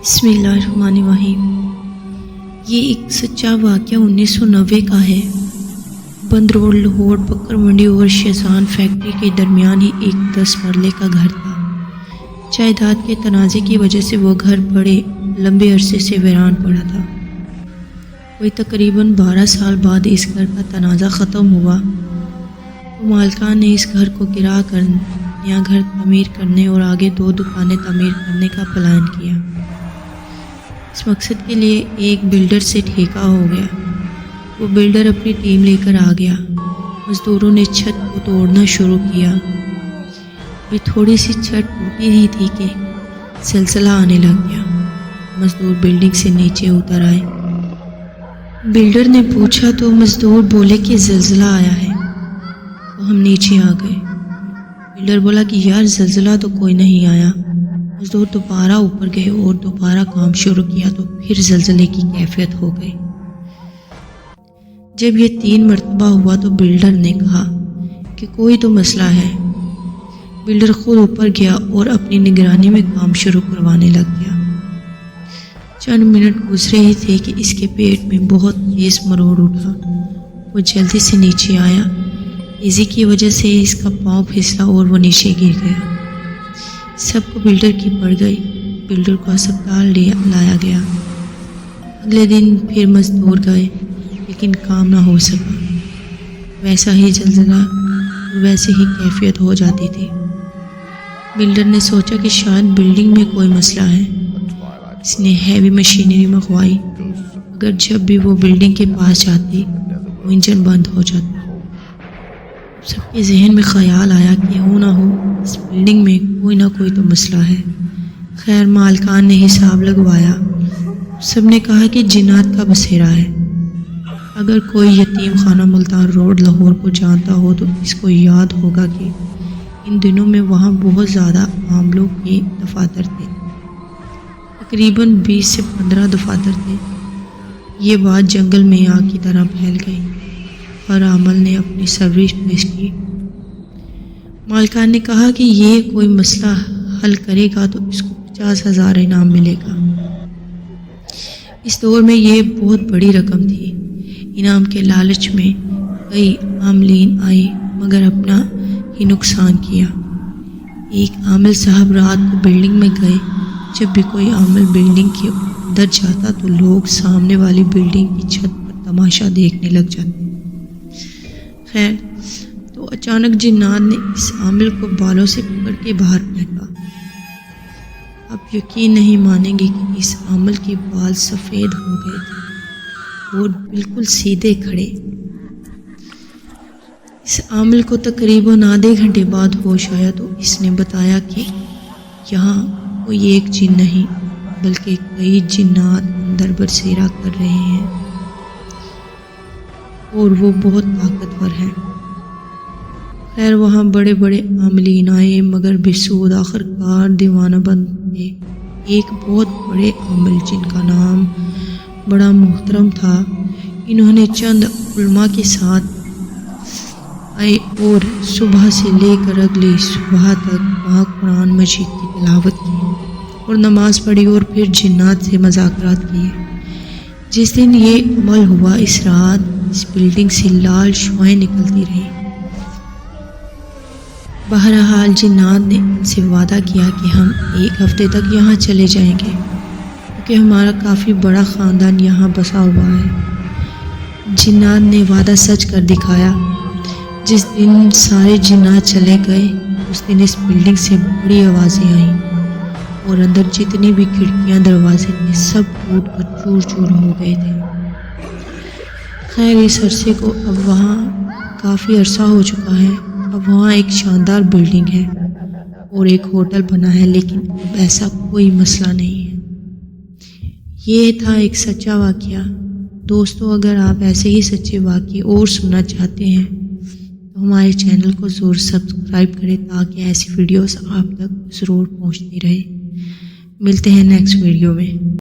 بسم اللہ الرحمن الرحیم۔ یہ ایک سچا واقعہ 1990 کا ہے۔ بند روڈ لاہور بکر منڈی اور شیزان فیکٹری کے درمیان ہی ایک 10 مرلے کا گھر تھا۔ جائیداد کے تنازع کی وجہ سے وہ گھر بڑے لمبے عرصے سے ویران پڑا تھا۔ کوئی تقریباً 12 سال بعد اس گھر کا تنازع ختم ہوا تو مالکان نے اس گھر کو گرا کر نیا گھر تعمیر کرنے اور آگے 2 دکانیں تعمیر کرنے کا پلان کیا۔ اس مقصد کے لیے ایک بلڈر سے ٹھیکہ ہو گیا۔ وہ بلڈر اپنی ٹیم لے کر آ گیا۔ مزدوروں نے چھت کو توڑنا شروع کیا۔ ابھی تھوڑی سی چھت ٹوٹی ہی تھی کہ زلزلہ آنے لگ گیا۔ مزدور بلڈنگ سے نیچے اتر آئے۔ بلڈر نے پوچھا تو مزدور بولے کہ زلزلہ آیا ہے، تو ہم نیچے آ گئے۔ بلڈر بولا کہ یار زلزلہ تو کوئی نہیں آیا۔ مزدور دوبارہ اوپر گئے اور دوبارہ کام شروع کیا تو پھر زلزلے کی کیفیت ہو گئی۔ جب یہ 3 مرتبہ ہوا تو بلڈر نے کہا کہ کوئی تو مسئلہ ہے۔ بلڈر خود اوپر گیا اور اپنی نگرانی میں کام شروع کروانے لگ گیا۔ چند منٹ گزرے ہی تھے کہ اس کے پیٹ میں بہت تیز مروڑ اٹھا۔ وہ جلدی سے نیچے آیا۔ تیزی کی وجہ سے اس کا پاؤں پھسلا اور وہ نیچے گر گیا۔ سب کو بلڈر کی پڑ گئی۔ بلڈر کو ہسپتال لایا گیا۔ اگلے دن پھر مزدور گئے لیکن کام نہ ہو سکا۔ ویسا ہی زلزلہ اور ویسے ہی کیفیت ہو جاتی تھی۔ بلڈر نے سوچا کہ شاید بلڈنگ میں کوئی مسئلہ ہے۔ اس نے ہیوی مشینری منگوائی، مگر جب بھی وہ بلڈنگ کے پاس جاتی وہ انجن بند ہو جاتا۔ سب کے ذہن میں خیال آیا کہ ہو نہ ہو اس بلڈنگ میں کوئی نہ کوئی تو مسئلہ ہے۔ خیر مالکان نے حساب لگوایا۔ سب نے کہا کہ جنات کا بسیرا ہے۔ اگر کوئی یتیم خانہ ملتان روڈ لاہور کو جانتا ہو تو اس کو یاد ہوگا کہ ان دنوں میں وہاں بہت زیادہ عاملوں کے دفاتر تھے۔ تقریباً 20 سے 15 دفاتر تھے۔ یہ بات جنگل میں آگ کی طرح پھیل گئی۔ ہر عامل نے اپنی سروس پیش کی۔ مالکان نے کہا کہ یہ کوئی مسئلہ حل کرے گا تو اس کو 50,000 انعام ملے گا۔ اس دور میں یہ بہت بڑی رقم تھی۔ انعام کے لالچ میں کئی عاملین آئے مگر اپنا ہی نقصان کیا۔ ایک عامل صاحب رات کو بلڈنگ میں گئے۔ جب بھی کوئی عامل بلڈنگ کے اندر جاتا تو لوگ سامنے والی بلڈنگ کی چھت پر تماشا دیکھنے لگ جاتے۔ خیر تو اچانک جنات نے اس عامل کو بالوں سے پکڑ کے باہر پھینکا۔ آپ یقین نہیں مانیں گے کہ اس عامل کے بال سفید ہو گئے تھے اور بالکل سیدھے کھڑے۔ اس عامل کو تقریباً آدھے گھنٹے بعد ہوش آیا تو اس نے بتایا کہ یہاں کوئی ایک جن نہیں بلکہ کئی جنات اندر برسیرا کر رہے ہیں اور وہ بہت طاقتور ہیں۔ خیر وہاں بڑے بڑے عاملین آئے مگر بسود آخرکار دیوانہ بند تھے۔ ایک بہت بڑے عامل جن کا نام بڑا محترم تھا، انہوں نے چند علماء کے ساتھ آئے اور صبح سے لے کر اگلی صبح تک وہاں قرآن مجید کی تلاوت کی اور نماز پڑھی اور پھر جنات سے مذاکرات کیے۔ جس دن یہ عمل ہوا اس رات اس بلڈنگ سے لال شعاعیں نکلتی رہیں۔ بہرحال جنات نے ان سے وعدہ کیا کہ ہم 1 ہفتے تک یہاں چلے جائیں گے کیونکہ ہمارا کافی بڑا خاندان یہاں بسا ہوا ہے۔ جنات نے وعدہ سچ کر دکھایا۔ جس دن سارے جنات چلے گئے اس دن اس بلڈنگ سے بڑی آوازیں آئیں اور اندر جتنی بھی کھڑکیاں دروازے تھے سب ٹوٹ کر چور چور ہو گئے تھے۔ خیر اس عرصے کو اب وہاں کافی عرصہ ہو چکا ہے۔ اب وہاں ایک شاندار بلڈنگ ہے اور ایک ہوٹل بنا ہے لیکن اب ایسا کوئی مسئلہ نہیں ہے۔ یہ تھا ایک سچا واقعہ۔ دوستو اگر آپ ایسے ہی سچے واقعے اور سننا چاہتے ہیں تو ہمارے چینل کو ضرور سبسکرائب کریں تاکہ ایسی ویڈیوز آپ تک ضرور پہنچتی رہے۔ ملتے ہیں نیکسٹ ویڈیو میں۔